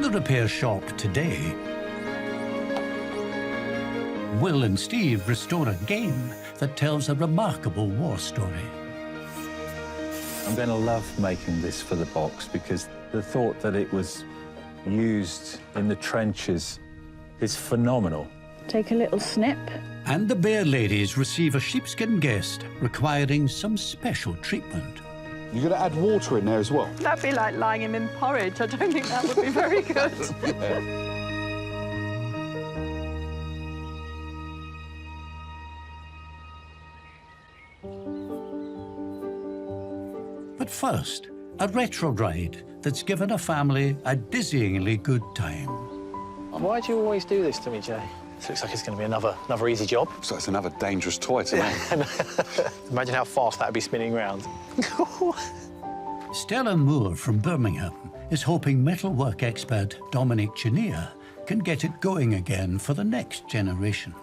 In the repair shop today, Will and Steve restore a game that tells a remarkable war story. I'm going to love making this for the box because the thought that it was used in the trenches is phenomenal. Take a little snip. And the Bear Ladies receive a sheepskin guest requiring some special treatment. You're going to add water in there as well? That'd be like lying him in porridge. I don't think that would be very good. But first, a retro ride that's given a family a dizzyingly good time. Why do you always do this to me, Jay? This looks like it's going to be another easy job. So it's another dangerous toy to me. Imagine how fast that would be spinning round. Stella Moore from Birmingham is hoping metalwork expert Dominic Chinea can get it going again for the next generation.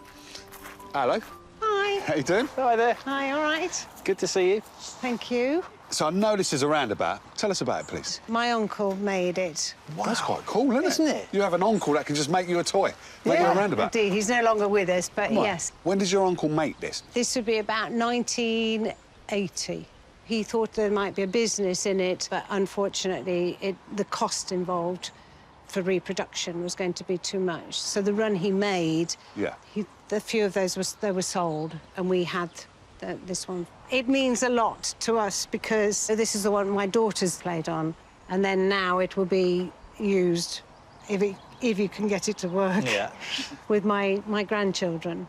Hello. Hi. How you doing? Hi there. Hi, all right. Good to see you. Thank you. So I know this is a roundabout. Tell us about it, please. My uncle made it. Wow. That's quite cool, Isn't it? You have an uncle that can just make you a toy, make you a roundabout. Indeed. He's no longer with us, but Right. yes. When did your uncle make this? This would be about 1980. He thought there might be a business in it, but unfortunately, the cost involved for reproduction was going to be too much. So the run he made, Yeah. a few of those were sold, and we had this one. It means a lot to us because this is the one my daughters played on, and then now it will be used, if you can get it to work, with my grandchildren.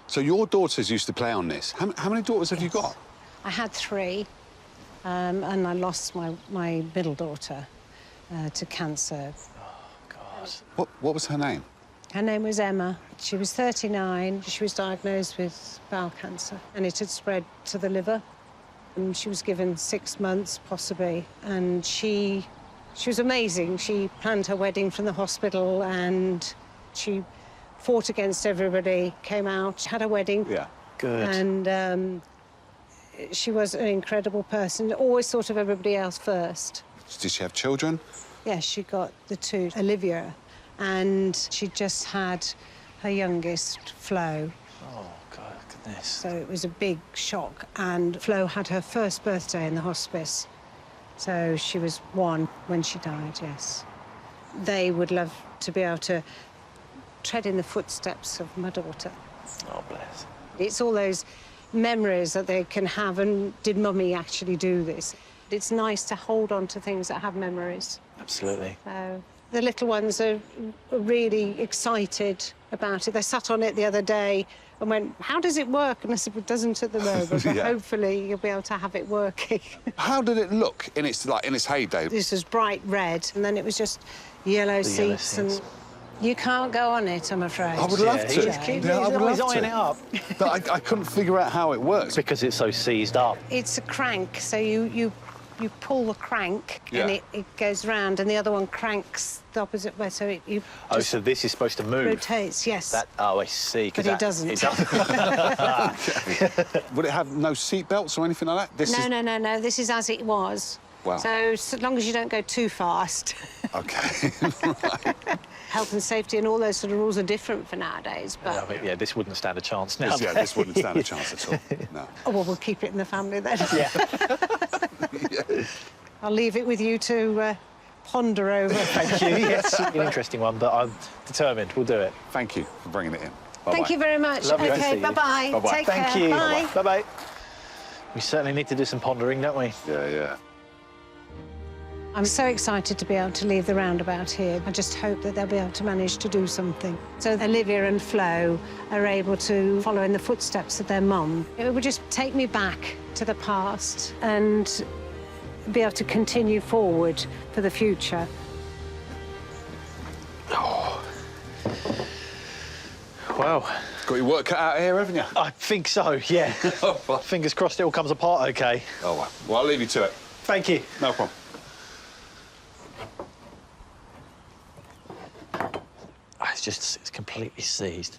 So your daughters used to play on this. How many daughters have you got? I had 3, and I lost my middle daughter to cancer. God. What was her name? Her name was Emma. She was 39. She was diagnosed with bowel cancer, and it had spread to the liver. And she was given 6 months, possibly, and she was amazing. She planned her wedding from the hospital, and she fought against everybody, came out, had a wedding. Yeah. Good. And she was an incredible person, always thought of everybody else first. Did she have children? Yes, she got the 2, Olivia, and she just had her youngest, Flo. Oh, God, goodness. So it was a big shock, and Flo had her first birthday in the hospice. So she was 1 when she died, yes. They would love to be able to tread in the footsteps of my daughter. Oh, bless. It's all those memories that they can have, and did Mummy actually do this? It's nice to hold on to things that have memories. Absolutely. So the little ones are really excited about it. They sat on it the other day and went, "How does it work?" And I said, "Well, it doesn't at the moment, but Yeah. hopefully you'll be able to have it working." How did it look in its heyday? This was bright red, and then it was just yellow seats, and you can't go on it, I'm afraid. I would love to. Yeah, I would love he's eyeing to. it up. But I couldn't figure out how it works. Because it's so seized up. It's a crank, so you pull the crank, and Yeah. it goes round, and the other one cranks the opposite way, so you Oh, just so this is supposed to move? rotates, yes. Oh, I see. But it doesn't. It doesn't. Would it have no seat belts or anything like that? No. This is as it was. Wow. So long as you don't go too fast. Okay. Right. Health and safety and all those sort of rules are different for nowadays, but... Yeah, this wouldn't stand a chance now. Yeah, this wouldn't stand a chance at all. No. Oh, well, we'll keep it in the family then. Yeah. I'll leave it with you to ponder over. Thank you. Yes, an interesting one, but I'm determined. We'll do it. Thank you for bringing it in. Bye-bye. Thank you very much. Lovely to OK, see you. bye-bye. Bye-bye. Take Thank care. you. Bye. Bye-bye. We certainly need to do some pondering, don't we? Yeah. I'm so excited to be able to leave the roundabout here. I just hope that they'll be able to manage to do something. So Olivia and Flo are able to follow in the footsteps of their mum. It would just take me back to the past and be able to continue forward for the future. Oh. Well, Got your work cut out here, haven't you? I think so, yeah. Fingers crossed it all comes apart OK. Oh, well, I'll leave you to it. Thank you. No problem. It's completely seized.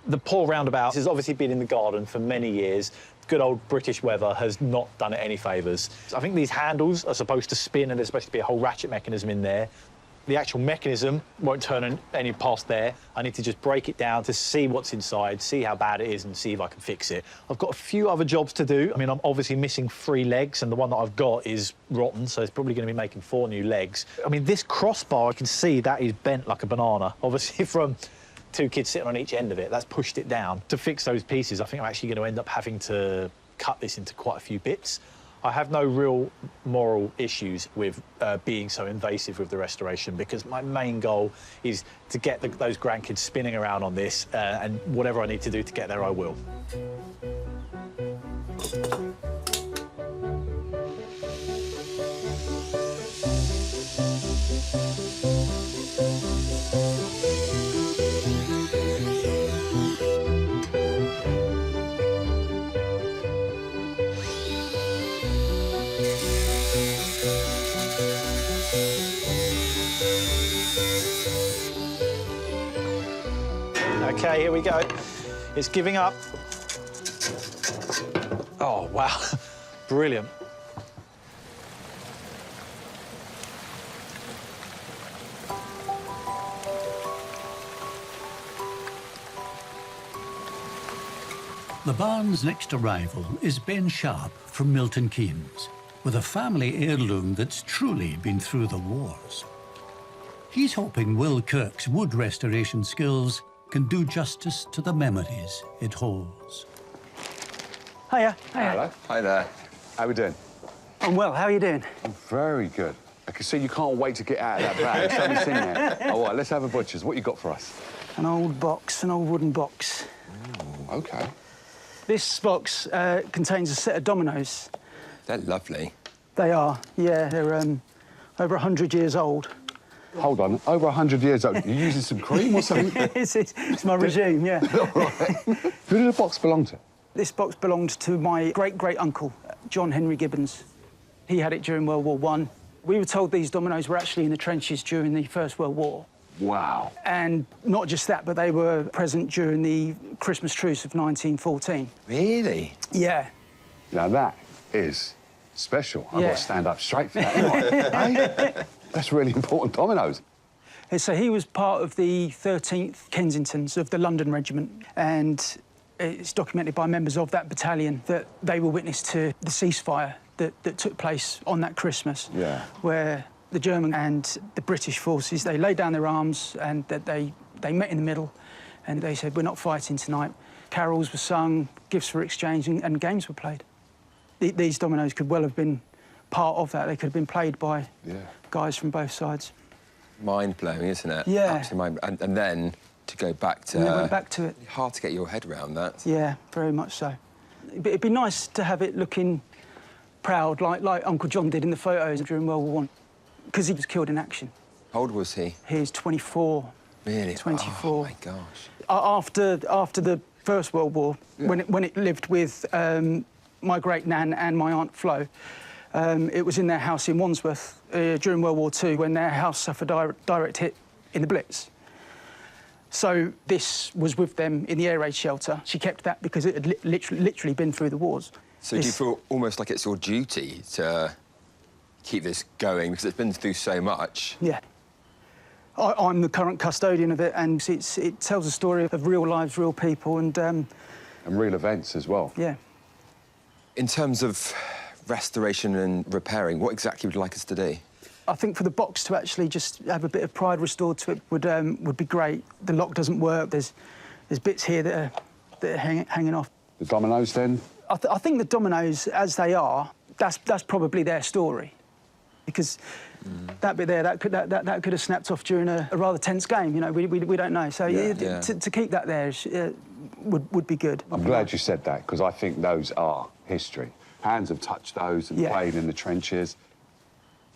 The poor roundabout has obviously been in the garden for many years. Good old British weather has not done it any favours. I think these handles are supposed to spin and there's supposed to be a whole ratchet mechanism in there. The actual mechanism won't turn any past there. I need to just break it down to see what's inside, see how bad it is, and see if I can fix it. I've got a few other jobs to do. I mean, I'm obviously missing 3 legs, and the one that I've got is rotten, so it's probably going to be making 4 new legs. I mean, this crossbar, I can see that is bent like a banana, obviously from 2 kids sitting on each end of it. That's pushed it down. To fix those pieces, I think I'm actually going to end up having to cut this into quite a few bits. I have no real moral issues with being so invasive with the restoration, because my main goal is to get those grandkids spinning around on this, and whatever I need to do to get there, I will. OK, here we go. It's giving up. Oh, wow. Brilliant. The barn's next arrival is Ben Sharp from Milton Keynes, with a family heirloom that's truly been through the wars. He's hoping Will Kirk's wood restoration skills can do justice to the memories it holds. Hiya. Hello. Hi there. How we doing? I'm well, how are you doing? Very good. I can see you can't wait to get out of that bag. It's only sitting there. All right, let's have a butcher's. What you got for us? An old box, an old wooden box. Ooh, OK. This box contains a set of dominoes. They're lovely. They are, yeah. They're over 100 years old. Hold on, over 100 years old. You're using some cream or something? it's my regime, yeah. All right. Who did the box belong to? This box belonged to my great-great-uncle, John Henry Gibbons. He had it during World War I. We were told these dominoes were actually in the trenches during the First World War. Wow. And not just that, but they were present during the Christmas Truce of 1914. Really? Yeah. Now that is special. I've Yeah. got to stand up straight for that. Eh? That's really important dominoes. So he was part of the 13th Kensingtons of the London Regiment, and it's documented by members of that battalion that they were witness to the ceasefire that took place on that Christmas, Yeah. where the German and the British forces, they laid down their arms and that they met in the middle, and they said, we're not fighting tonight. Carols were sung, gifts were exchanged, and games were played. These dominoes could well have been part of that. They could have been played by guys from both sides. Mind-blowing, isn't it? Yeah. Absolutely and then to go back to... And they went back to it. Hard to get your head around that. Yeah, very much so. It'd be nice to have it looking proud, like Uncle John did in the photos during World War I, because he was killed in action. How old was he? He was 24. Really? 24. Oh, my gosh. After the First World War, when it lived with my great-nan and my Aunt Flo, it was in their house in Wandsworth during World War II, when their house suffered direct hit in the Blitz. So this was with them in the air raid shelter. She kept that because it had literally been through the wars. So do you feel almost like it's your duty to keep this going, because it's been through so much? Yeah. I'm the current custodian of it, and it tells a story of real lives, real people, and real events as well. Yeah. In terms of restoration and repairing, what exactly would you like us to do? I think for the box to actually just have a bit of pride restored to it would be great. The lock doesn't work. There's bits here that are hanging off. The dominoes, then? I think the dominoes, as they are, that's probably their story, because that bit there that could have snapped off during a rather tense game. You know, we don't know. So to keep that there would be good. I'm glad you said that, because I think those are history. Hands have touched those and played in the trenches.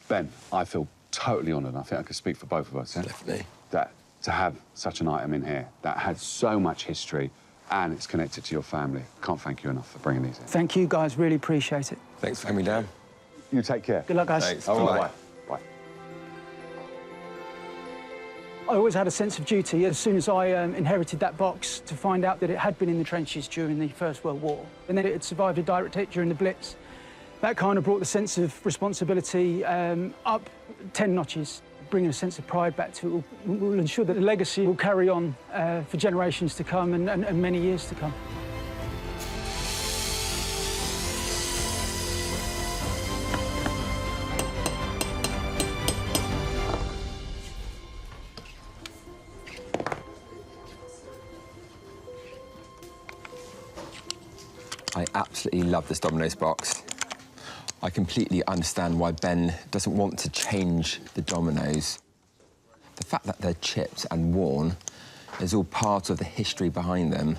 Ben, I feel totally honoured. I think I could speak for both of us. Yeah? Definitely. That to have such an item in here that has so much history and it's connected to your family. Can't thank you enough for bringing these in. Thank you, guys. Really appreciate it. Thanks for having me down. You take care. Good luck, guys. Thanks. All right. Bye. Bye. I always had a sense of duty as soon as I inherited that box to find out that it had been in the trenches during the First World War, and then it had survived a direct hit during the Blitz. That kind of brought the sense of responsibility up 10 notches. bringing a sense of pride back to it will ensure that the legacy will carry on for generations to come and many years to come. I absolutely love this Dominoes box. I completely understand why Ben doesn't want to change the Dominoes. The fact that they're chipped and worn is all part of the history behind them.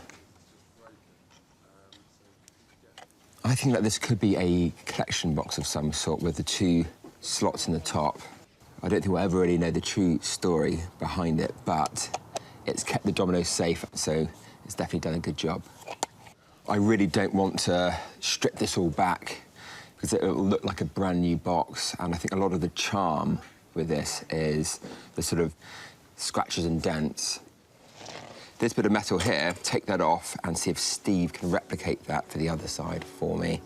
I think that this could be a collection box of some sort with the 2 slots in the top. I don't think we'll ever really know the true story behind it, but it's kept the Dominoes safe, so it's definitely done a good job. I really don't want to strip this all back because it will look like a brand new box, and I think a lot of the charm with this is the sort of scratches and dents. This bit of metal here, take that off and see if Steve can replicate that for the other side for me.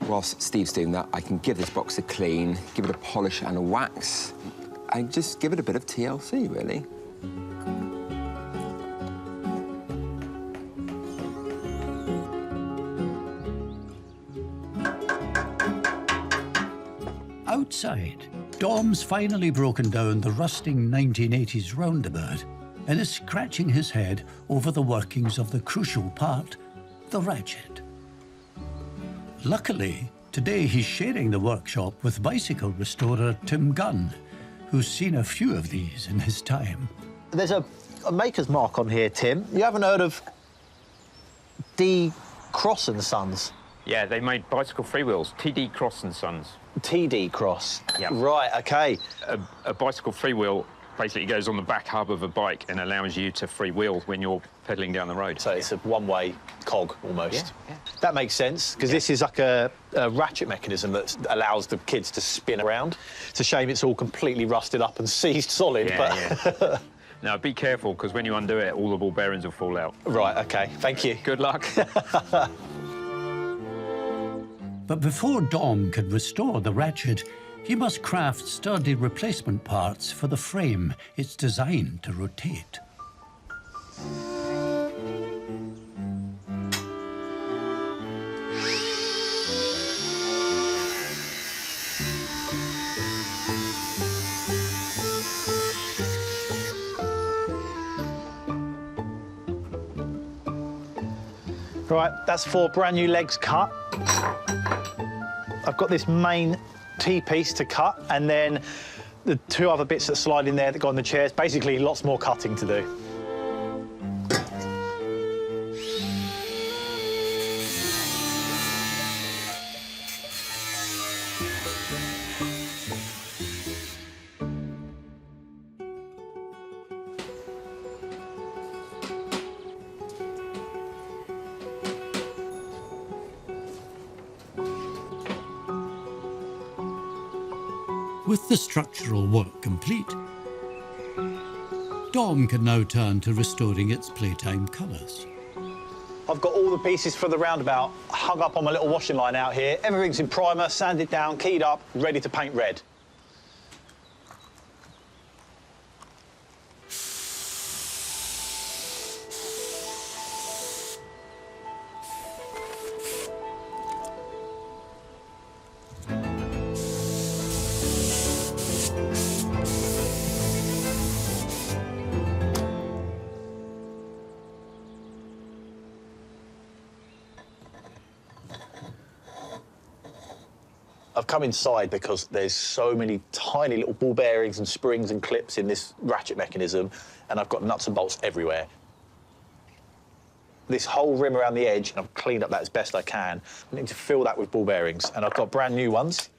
Whilst Steve's doing that, I can give this box a clean, give it a polish and a wax, and just give it a bit of TLC, really. Outside, Dom's finally broken down the rusting 1980s roundabout and is scratching his head over the workings of the crucial part, the ratchet. Luckily, today he's sharing the workshop with bicycle restorer Tim Gunn, who's seen a few of these in his time. There's a maker's mark on here, Tim. You haven't heard of D. Cross and Sons? Yeah, they made bicycle freewheels, TD Cross and Sons. TD Cross? Yeah. Right, OK. A bicycle freewheel basically goes on the back hub of a bike and allows you to freewheel when you're pedalling down the road. So it's a one-way cog, almost. Yeah. That makes sense, because this is like a ratchet mechanism that allows the kids to spin around. It's a shame it's all completely rusted up and seized solid, Yeah. Now, be careful, because when you undo it, all the ball bearings will fall out. Right, OK, thank you. Good luck. But before Dom can restore the ratchet, he must craft sturdy replacement parts for the frame it's designed to rotate. Right, that's 4 brand new legs cut. I've got this main T-piece to cut, and then the 2 other bits that slide in there that go on the chairs. Basically, lots more cutting to do. With the structural work complete, Dom can now turn to restoring its playtime colours. I've got all the pieces for the roundabout hung up on my little washing line out here. Everything's in primer, sanded down, keyed up, ready to paint red. I've come inside because there's so many tiny little ball bearings and springs and clips in this ratchet mechanism, and I've got nuts and bolts everywhere. This whole rim around the edge, and I've cleaned up that as best I can. I need to fill that with ball bearings, and I've got brand new ones.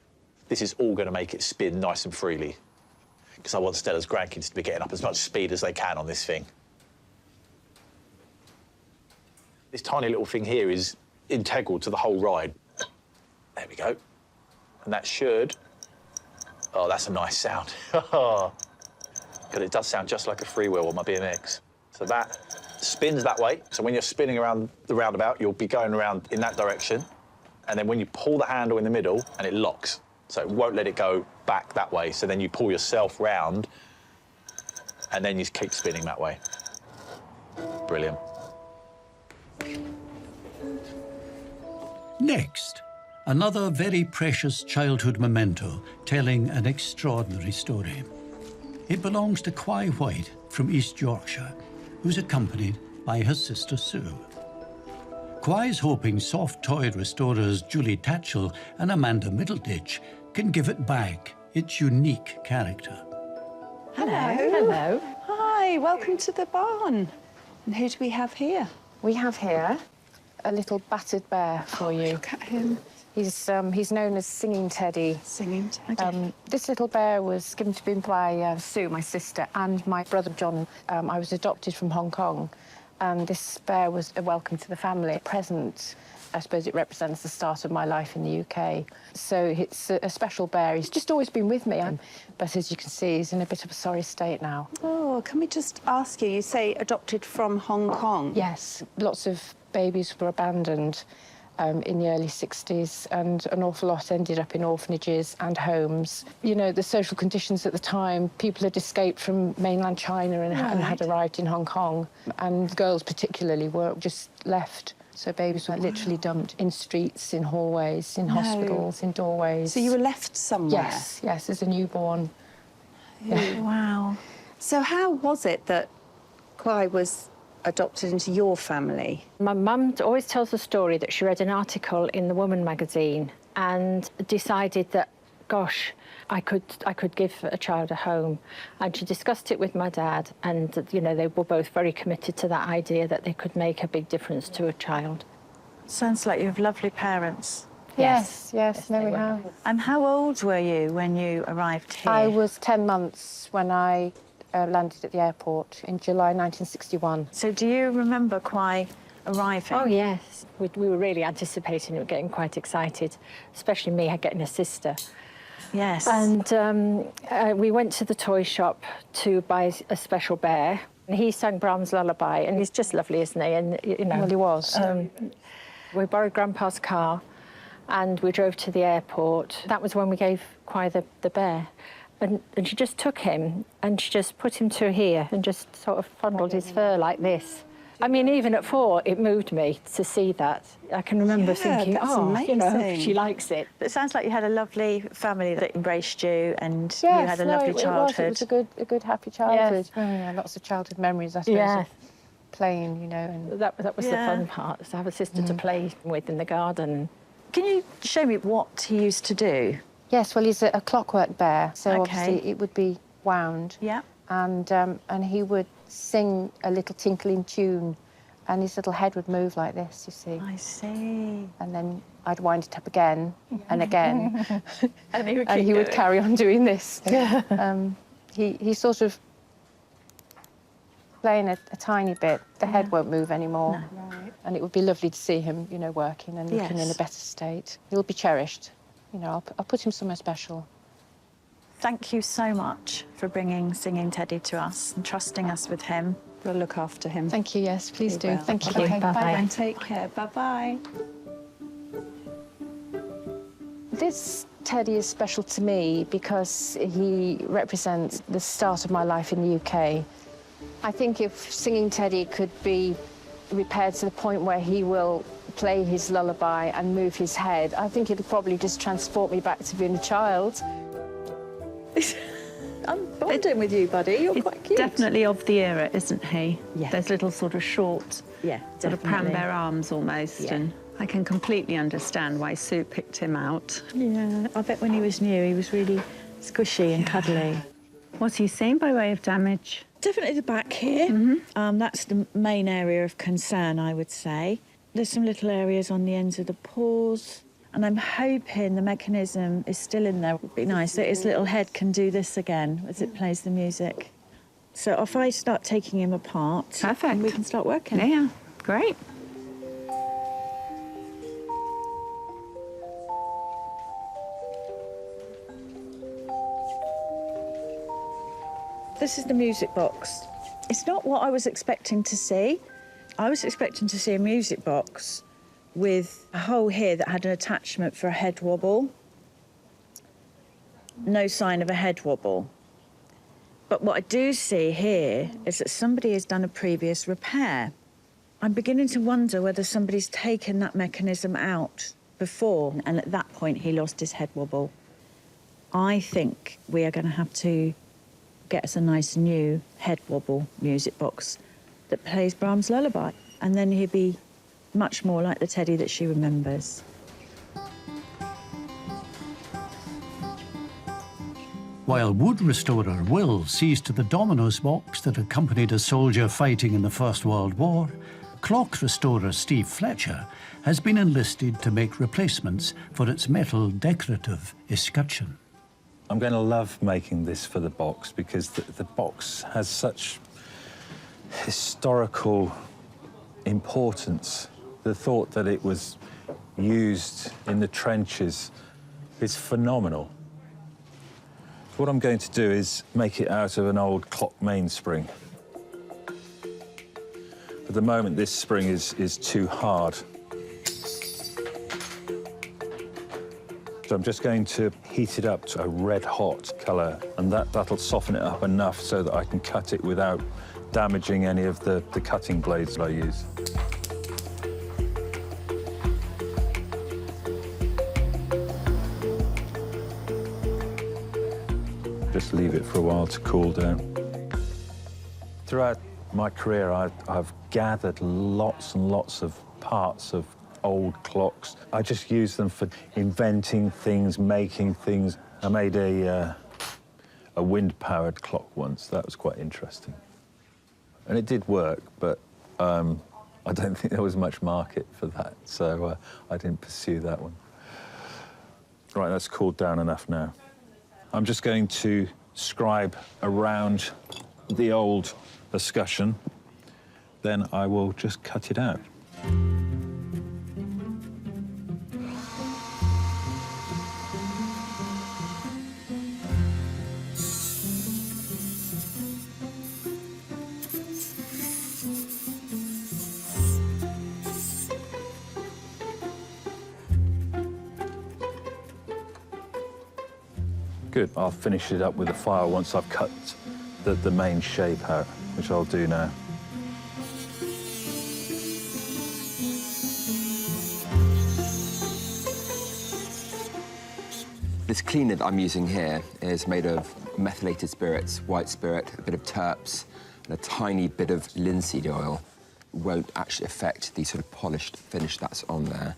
This is all going to make it spin nice and freely, because I want Stella's grandkids to be getting up as much speed as they can on this thing. This tiny little thing here is integral to the whole ride. There we go. And that should... Oh, that's a nice sound. Because it does sound just like a freewheel on my BMX. So that spins that way. So when you're spinning around the roundabout, you'll be going around in that direction. And then when you pull the handle in the middle, and it locks. So it won't let it go back that way. So then you pull yourself round and then you keep spinning that way. Brilliant. Next, another very precious childhood memento telling an extraordinary story. It belongs to Quai White from East Yorkshire, who's accompanied by her sister Sue. Quai's hoping soft toy restorers Julie Tatchell and Amanda Middleditch can give it back its unique character. Hello. Hello. Hi, welcome to the barn. And who do we have here? We have here a little battered bear for you. Look at him. He's known as Singing Teddy. Singing Teddy. This little bear was given to me by Sue, my sister, and my brother John. I was adopted from Hong Kong, and this bear was a welcome to the family. At present, I suppose it represents the start of my life in the UK. So it's a special bear. He's just always been with me, but as you can see, he's in a bit of a sorry state now. Oh, can we just ask you, you say adopted from Hong Kong? Yes, lots of babies were abandoned in the early 60s, and an awful lot ended up in orphanages and homes. You know, the social conditions at the time, people had escaped from mainland China and had arrived in Hong Kong, and girls particularly were just left. So babies were literally dumped in streets, in hallways, in hospitals, in doorways. So you were left somewhere? Yes, as a newborn. Wow. So how was it that Quai was adopted into your family? My mum always tells the story that she read an article in the Woman magazine and decided that, gosh, I could give a child a home. And she discussed it with my dad, and, you know, they were both very committed to that idea that they could make a big difference to a child. Sounds like you have lovely parents. Yes, we have. And how old were you when you arrived here? I was 10 months when I landed at the airport in July 1961. So do you remember Quai arriving? Oh, yes. We were really anticipating it, getting quite excited, especially me getting a sister. Yes. And we went to the toy shop to buy a special bear. And he sang Brahms' Lullaby, and he's just lovely, isn't he? And, you know, Well, he was. We borrowed Grandpa's car, and we drove to the airport. That was when we gave Quai the bear. And she just took him, and she just put him to here and just sort of fondled his fur like this. I mean, even at 4, it moved me to see that. I can remember thinking, you know, she likes it. It sounds like you had a lovely family that embraced you, and you had a lovely childhood. It was a good, happy childhood. Yes. Oh, yeah, lots of childhood memories, I suppose. Yes. Playing, you know. And that was the fun part, was to have a sister to play with in the garden. Can you show me what he used to do? Yes, well, he's a clockwork bear, so obviously it would be wound. Yeah. And he would sing a little tinkling tune, and his little head would move like this, you see. I see. And then I'd wind it up again and again. And he would carry on doing this. He sort of playing a tiny bit. The head won't move anymore. No. Right. And it would be lovely to see him, you know, working and looking in a better state. He'll be cherished. You know, I'll put him somewhere special. Thank you so much for bringing Singing Teddy to us and trusting us with him. We'll look after him. Thank you, yes, please do. Thank you. Okay, Bye-bye. and take care. Bye-bye. This Teddy is special to me because he represents the start of my life in the UK. I think if Singing Teddy could be repaired to the point where he will play his lullaby and move his head, I think it'll probably just transport me back to being a child. I'm bonding with you, buddy. You're quite cute. Definitely of the era, isn't he? Yeah. There's little sort of short, sort of pram-bear arms almost, and I can completely understand why Sue picked him out. Yeah, I bet when he was new, he was really squishy and cuddly. What's he seen by way of damage? Definitely the back here. That's the main area of concern, I would say. There's some little areas on the ends of the paws, and I'm hoping the mechanism is still in there. It would be nice that his little head can do this again as it plays the music. So if I start taking him apart, Perfect. we can start working. Yeah, great. This is the music box. It's not what I was expecting to see. I was expecting to see a music box with a hole here that had an attachment for a head wobble. no sign of a head wobble. But what I do see here is that somebody has done a previous repair. I'm beginning to wonder whether somebody's taken that mechanism out before, and at that point he lost his head wobble. I think we are going to have to get us a nice new head wobble music box that plays Brahms' Lullaby, and then he'll be much more like the Teddy that she remembers. While wood restorer Will sees to the Dominoes box that accompanied a soldier fighting in the First World War, clock restorer Steve Fletcher has been enlisted to make replacements for its metal decorative escutcheon. I'm going to love making this for the box because the box has such historical importance. The thought that it was used in the trenches is phenomenal. What I'm going to do is make it out of an old clock mainspring. At the moment, this spring is too hard. So I'm just going to heat it up to a red-hot colour, and that'll soften it up enough so that I can cut it without damaging any of the cutting blades that I use. Just leave it for a while to cool down. Throughout my career, I've gathered lots and lots of parts of old clocks. I just use them for inventing things, making things. I made a wind-powered clock once. That was quite interesting. And it did work, but I don't think there was much market for that, so I didn't pursue that one. Right, that's cooled down enough now. I'm just going to scribe around the old escutcheon, then I will just cut it out. Good, I'll finish it up with a file once I've cut the main shape out, which I'll do now. This cleaner that I'm using here is made of methylated spirits, white spirit, a bit of terps, and a tiny bit of linseed oil. Won't actually affect the sort of polished finish that's on there.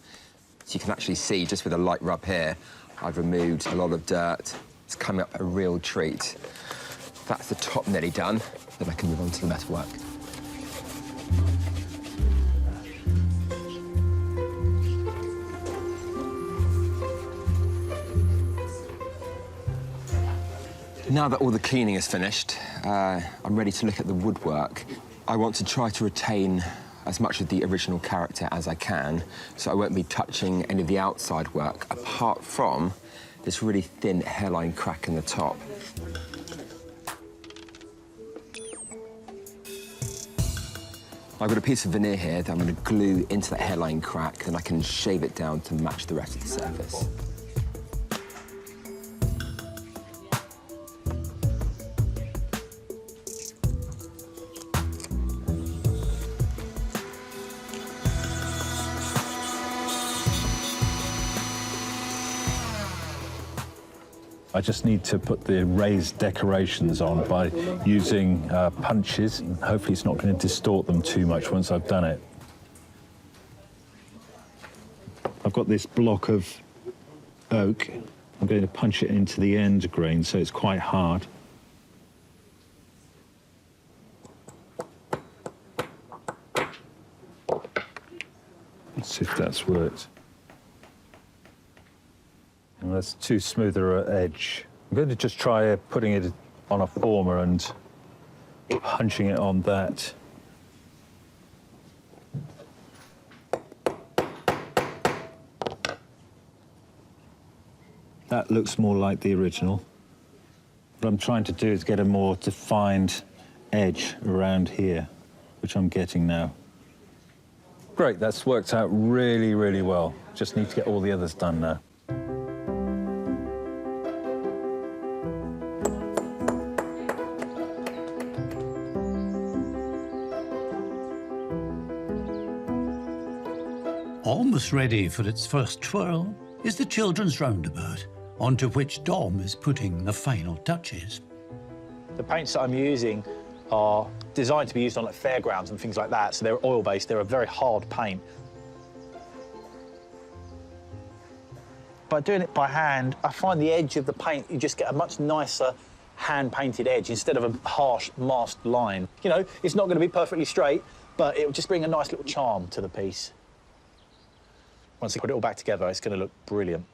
So you can actually see, just with a light rub here, I've removed a lot of dirt. It's coming up a real treat. That's the top nearly done, then I can move on to the metalwork. Now that all the cleaning is finished, I'm ready to look at the woodwork. I want to try to retain as much of the original character as I can, so I won't be touching any of the outside work, apart from this really thin hairline crack in the top. I've got a piece of veneer here that I'm going to glue into that hairline crack, and I can shave it down to match the rest of the surface. I just need to put the raised decorations on by using punches. Hopefully it's not going to distort them too much once I've done it. I've got this block of oak. I'm going to punch it into the end grain so it's quite hard. Let's see if that's worked. And that's too smoother an edge. I'm going to just try putting it on a former and punching it on that. That looks more like the original. What I'm trying to do is get a more defined edge around here, which I'm getting now. Great, that's worked out really, really well. Just need to get all the others done now. Almost ready for its first twirl is the children's roundabout, onto which Dom is putting the final touches. The paints that I'm using are designed to be used on like fairgrounds and things like that, so they're oil-based. They're a very hard paint. By doing it by hand, I find the edge of the paint, you just get a much nicer hand-painted edge instead of a harsh masked line. You know, it's not going to be perfectly straight, but it will just bring a nice little charm to the piece. Once I put it all back together, it's going to look brilliant.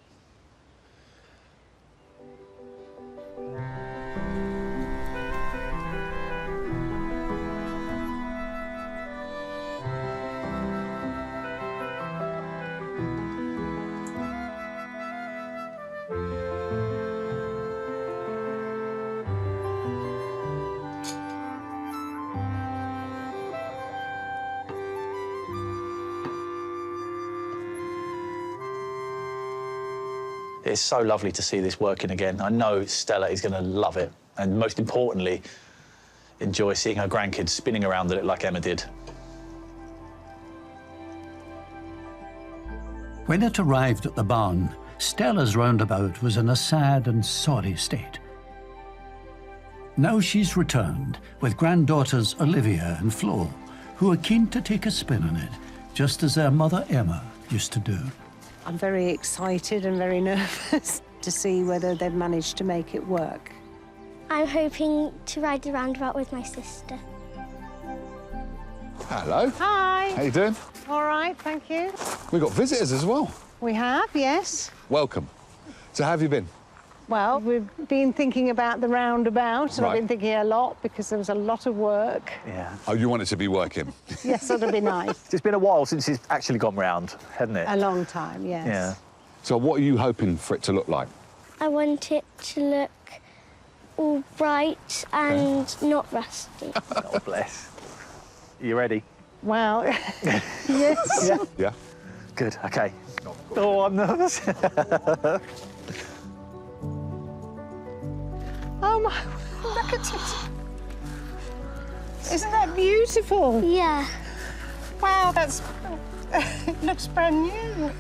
It's so lovely to see this working again. I know Stella is going to love it, and most importantly, enjoy seeing her grandkids spinning around it like Emma did. When it arrived at the barn, Stella's roundabout was in a sad and sorry state. Now she's returned with granddaughters Olivia and Flo, who are keen to take a spin on it, just as their mother Emma used to do. I'm very excited and very nervous to see whether they've managed to make it work. I'm hoping to ride the roundabout with my sister. Hello. Hi. How you doing? All right, thank you. We've got visitors as well. We have, yes. Welcome. So how have you been? Well, we've been thinking about the roundabout, and I've been thinking a lot because there was a lot of work. Yeah. Oh, you want it to be working? Yes, that'd be nice. It's been a while since it's actually gone round, hasn't it? A long time, yes. Yeah. So what are you hoping for it to look like? I want it to look all bright and not rusty. Oh, bless. You ready? Well, yes. Yeah. Yeah. Good, OK. Oh, I'm nervous. Oh, my, look at it. Isn't that beautiful? Yeah. Wow, that's, it looks brand new.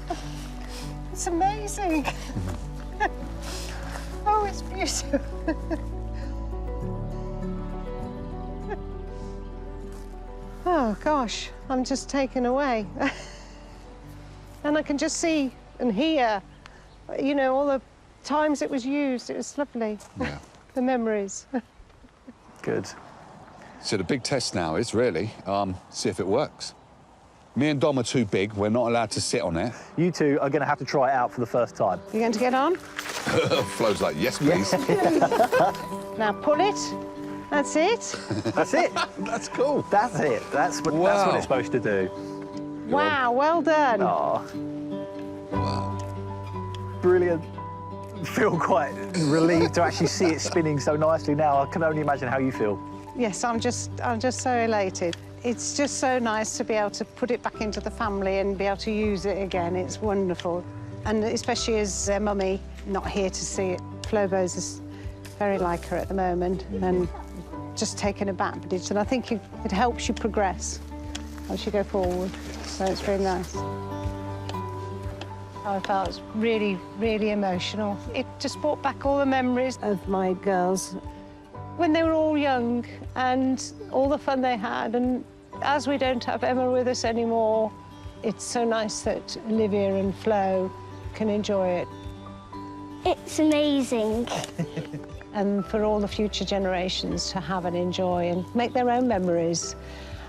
It's amazing. Oh, it's beautiful. Oh, gosh, I'm just taken away. And I can just see and hear, you know, all the times it was used. It was lovely. Yeah. The memories. Good. So the big test now is really, see if it works. Me and Dom are too big. We're not allowed to sit on it. You two are going to have to try it out for the first time. You going to get on? Flo's like, yes, please. Now pull it. That's it. That's it. That's cool. That's it. That's what it's supposed to do. Wow, well done. Oh. Wow. Brilliant. Feel quite relieved to actually see it spinning so nicely now. I can only imagine how you feel. Yes, I'm just so elated. It's just so nice to be able to put it back into the family and be able to use it again. It's wonderful. And especially as their mummy not here to see it. Flobo's is very like her at the moment and just taken aback. And I think it helps you progress as you go forward. So it's really nice. I felt it was really, really emotional. It just brought back all the memories of my girls when they were all young and all the fun they had. And as we don't have Emma with us anymore, it's so nice that Olivia and Flo can enjoy it. It's amazing. And for all the future generations to have and enjoy and make their own memories.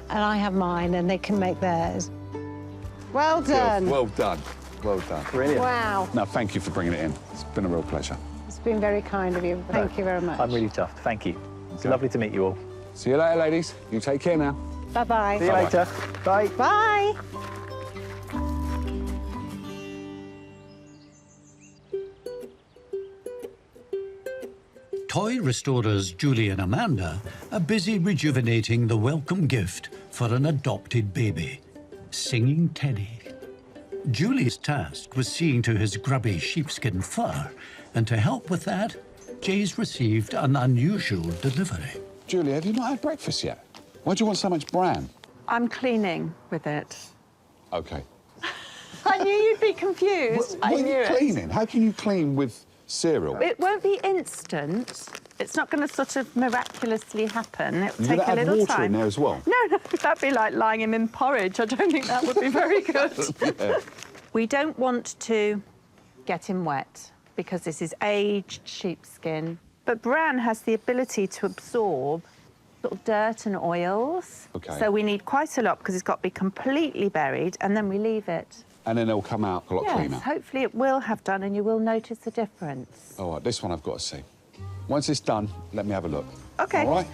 And I have mine and they can make theirs. Well done. Well done. Well done. Brilliant. Wow. No, thank you for bringing it in. It's been a real pleasure. It's been very kind of you. Thank you very much. I'm really chuffed. Thank you. It's lovely to meet you all. See you later, ladies. You take care now. Bye-bye. See you later. Bye. Bye. Toy restorers Julie and Amanda are busy rejuvenating the welcome gift for an adopted baby, Singing Teddy. Julie's task was seeing to his grubby sheepskin fur, and to help with that, Jay's received an unusual delivery. Julie, have you not had breakfast yet? Why do you want so much bran? I'm cleaning with it. OK. I knew you'd be confused. What are you cleaning? How can you clean with cereal? It won't be instant. It's not going to sort of miraculously happen. It'll You're take a gonna add little water time. in there as well? No, that'd be like lying him in porridge. I don't think that would be very good. Yeah. We don't want to get him wet because this is aged sheepskin. But bran has the ability to absorb sort of dirt and oils. Okay. So we need quite a lot because it's got to be completely buried, and then we leave it. And then it'll come out a lot cleaner. Yes, hopefully it will have done, and you will notice the difference. All right, this one I've got to see. Once it's done, let me have a look. OK. All right?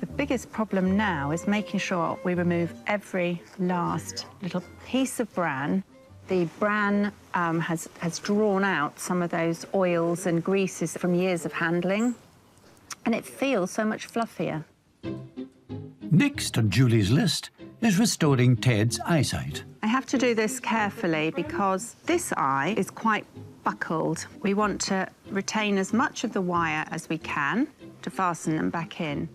The biggest problem now is making sure we remove every last little piece of bran. The bran has drawn out some of those oils and greases from years of handling, and it feels so much fluffier. Next on Julie's list is restoring Ted's eyesight. I have to do this carefully because this eye is quite buckled. We want to retain as much of the wire as we can to fasten them back in.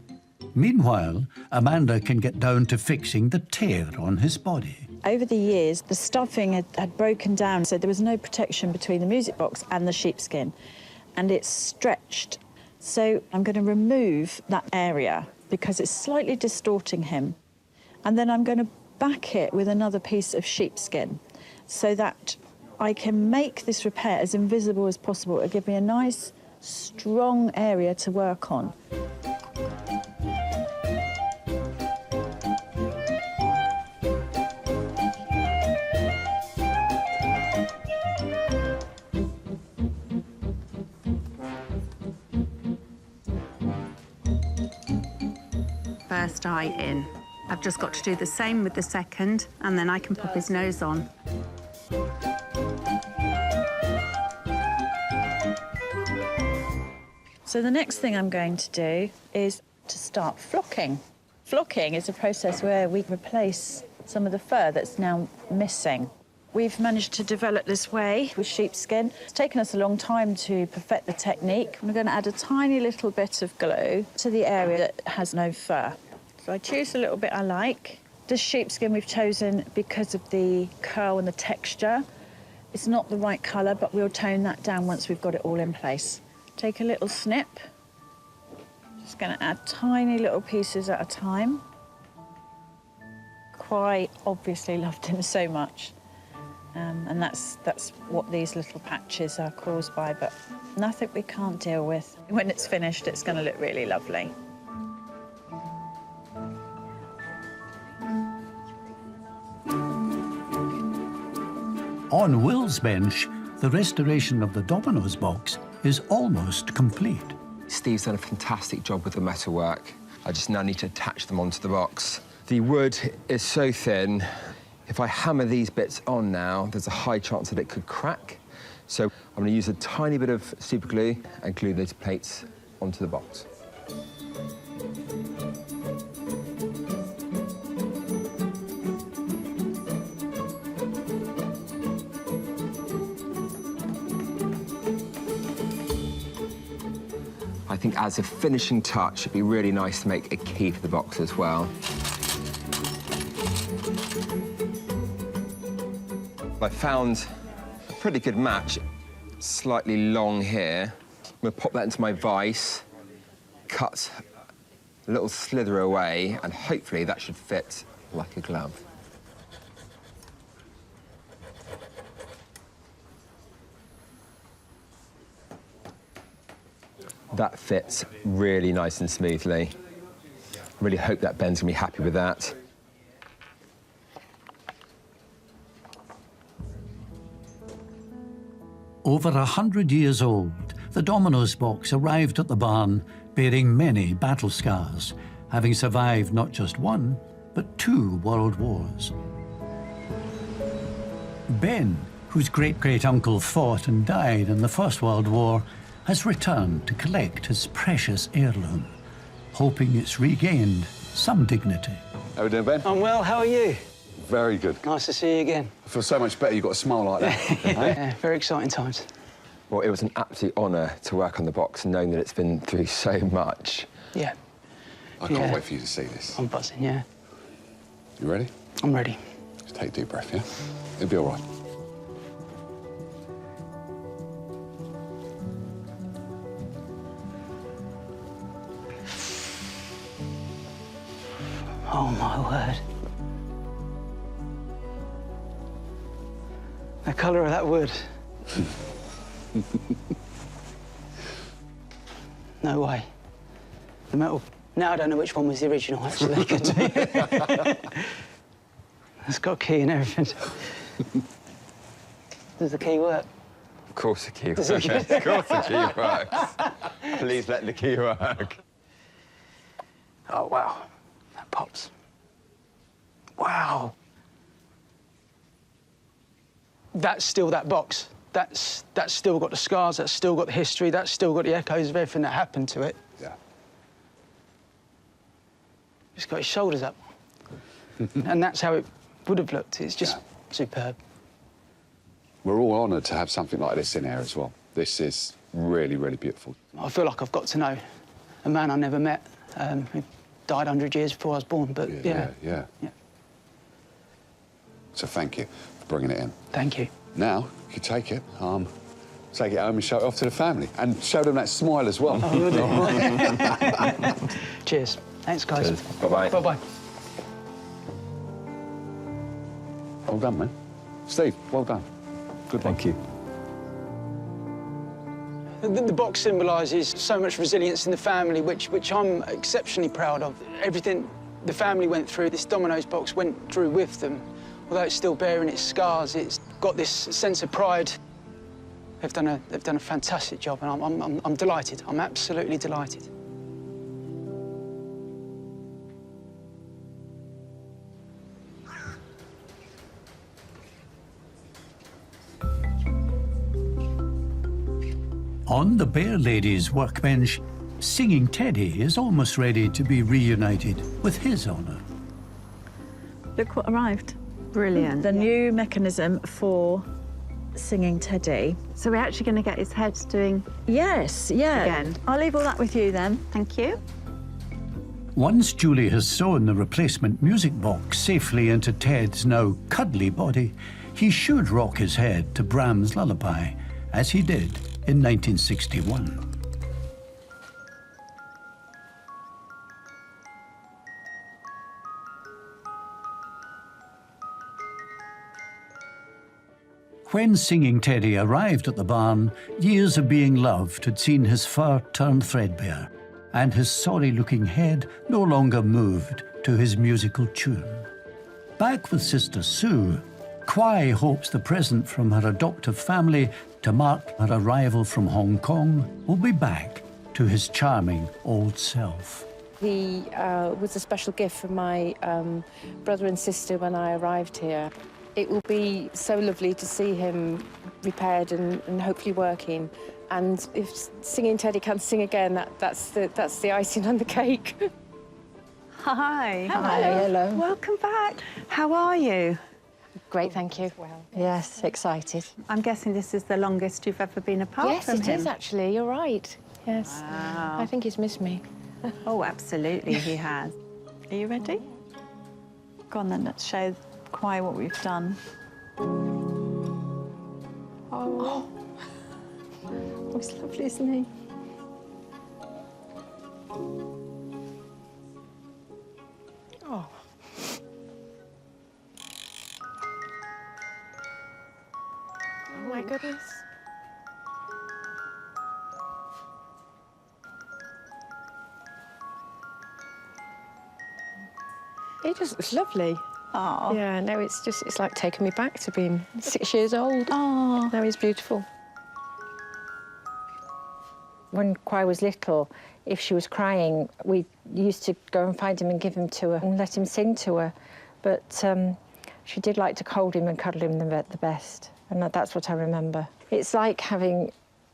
Meanwhile, Amanda can get down to fixing the tear on his body. Over the years, the stuffing had broken down, so there was no protection between the music box and the sheepskin, and it's stretched. So I'm going to remove that area because it's slightly distorting him. And then I'm going to back it with another piece of sheepskin so that I can make this repair as invisible as possible. It'll give me a nice, strong area to work on. First eye in. I've just got to do the same with the second, and then I can pop his nose on. So the next thing I'm going to do is to start flocking. Flocking is a process where we replace some of the fur that's now missing. We've managed to develop this way with sheepskin. It's taken us a long time to perfect the technique. I'm going to add a tiny little bit of glue to the area that has no fur. So I choose a little bit I like. This sheepskin we've chosen because of the curl and the texture. It's not the right colour, but we'll tone that down once we've got it all in place. Take a little snip. Just going to add tiny little pieces at a time. Quite obviously loved him so much. And that's what these little patches are caused by, but nothing we can't deal with. When it's finished, it's going to look really lovely. On Will's bench, the restoration of the Dominoes box is almost complete. Steve's done a fantastic job with the metalwork. I just now need to attach them onto the box. The wood is so thin, if I hammer these bits on now, there's a high chance that it could crack. So I'm going to use a tiny bit of super glue and glue those plates onto the box. I think as a finishing touch, it'd be really nice to make a key for the box as well. I found a pretty good match, slightly long here. I'm gonna pop that into my vise, cut a little slither away, and hopefully that should fit like a glove. That fits really nice and smoothly. I really hope that Ben's gonna be happy with that. Over 100 years old, the Dominoes box arrived at the barn bearing many battle scars, having survived not just one, but 2 world wars. Ben, whose great-great-uncle fought and died in the First World War, has returned to collect his precious heirloom, hoping it's regained some dignity. How are we doing, Ben? I'm well, how are you? Very good. Nice to see you again. I feel so much better you've got a smile like that. Yeah, very exciting times. Well, it was an absolute honour to work on the box, knowing that it's been through so much. Yeah. I can't wait for you to see this. I'm buzzing, yeah. You ready? I'm ready. Just take a deep breath, yeah? It'll be all right. Oh, my word. The colour of that wood. No way. The metal. Now I don't know which one was the original, actually. It's got a key and everything. Does the key work? Of course the key works. Of course the key works. Please let the key work. Oh, wow. That pops. Wow. That's still that box. That's still got the scars, that's still got the history, that's still got the echoes of everything that happened to it. Yeah. It's got his shoulders up. And that's how it would have looked. It's just superb. We're all honoured to have something like this in here as well. This is really, really beautiful. I feel like I've got to know a man I never met who died 100 years before I was born, but Yeah. So thank you for bringing it in. Thank you. Now, you take it home and show it off to the family. And show them that smile as well. Oh, will do. Cheers. Thanks, guys. Cheers. Bye-bye. Bye-bye. Well done, man. Steve, well done. Good one. Thank you. The box symbolises so much resilience in the family, which I'm exceptionally proud of. Everything the family went through, this Dominoes box went through with them. Although it's still bearing its scars, it's got this sense of pride. They've done a fantastic job, and I'm delighted. I'm absolutely delighted. On the Bear Lady's workbench, Singing Teddy is almost ready to be reunited with his honour. Look what arrived. Brilliant. The new mechanism for Singing Teddy. So we're actually going to get his head doing... Yes, yeah. Again. I'll leave all that with you then. Thank you. Once Julie has sewn the replacement music box safely into Ted's now cuddly body, he should rock his head to Brahms' lullaby, as he did in 1961. When Singing Teddy arrived at the barn, years of being loved had seen his fur turn threadbare, and his sorry-looking head no longer moved to his musical tune. Back with Sister Sue, Kwai hopes the present from her adoptive family to mark her arrival from Hong Kong will be back to his charming old self. He was a special gift for my brother and sister when I arrived here. It will be so lovely to see him repaired and hopefully working. And if Singing Teddy can sing again, that's the icing on the cake. Hi. Hi, hello. Welcome back. How are you? Great, thank you. Yes, excited. I'm guessing this is the longest you've ever been apart Yes, from it him. is actually. You're right. Yes. Wow. I think he's missed me. Oh, absolutely, he has. Are you ready? Go on then, let's show Kwai what we've done. Oh. He's lovely, isn't he? Oh. Oh my goodness. It just looks lovely. Oh. Yeah, no, it's like taking me back to being 6 years old. Oh. Now he's beautiful. When Kwai was little, if she was crying, we used to go and find him and give him to her and let him sing to her. But she did like to hold him and cuddle him the best, and that's what I remember. It's like having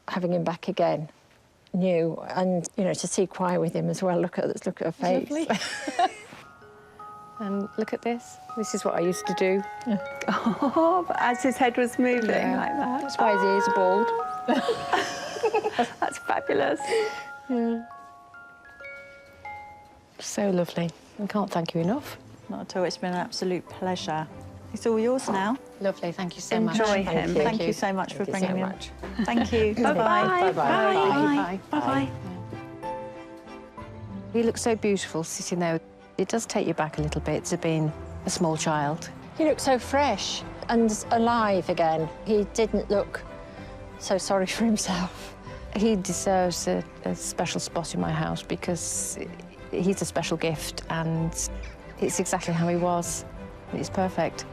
him back again. new, and you know, to see Choir with him as well. Look at her face. Lovely. And look at this. This is what I used to do. Oh, but as his head was moving like that. That's why his ears are bald. That's fabulous. Yeah. So lovely. I can't thank you enough. Not at all. It's been an absolute pleasure. It's all yours now. Lovely. Thank you so much. Enjoy him. Thank you so much for bringing him. Thank you. Bye-bye. Bye-bye. Bye-bye. Bye-bye. He looks so beautiful sitting there. It does take you back a little bit to being a small child. He looks so fresh and alive again. He didn't look so sorry for himself. He deserves a special spot in my house because he's a special gift and it's exactly how he was. It's perfect.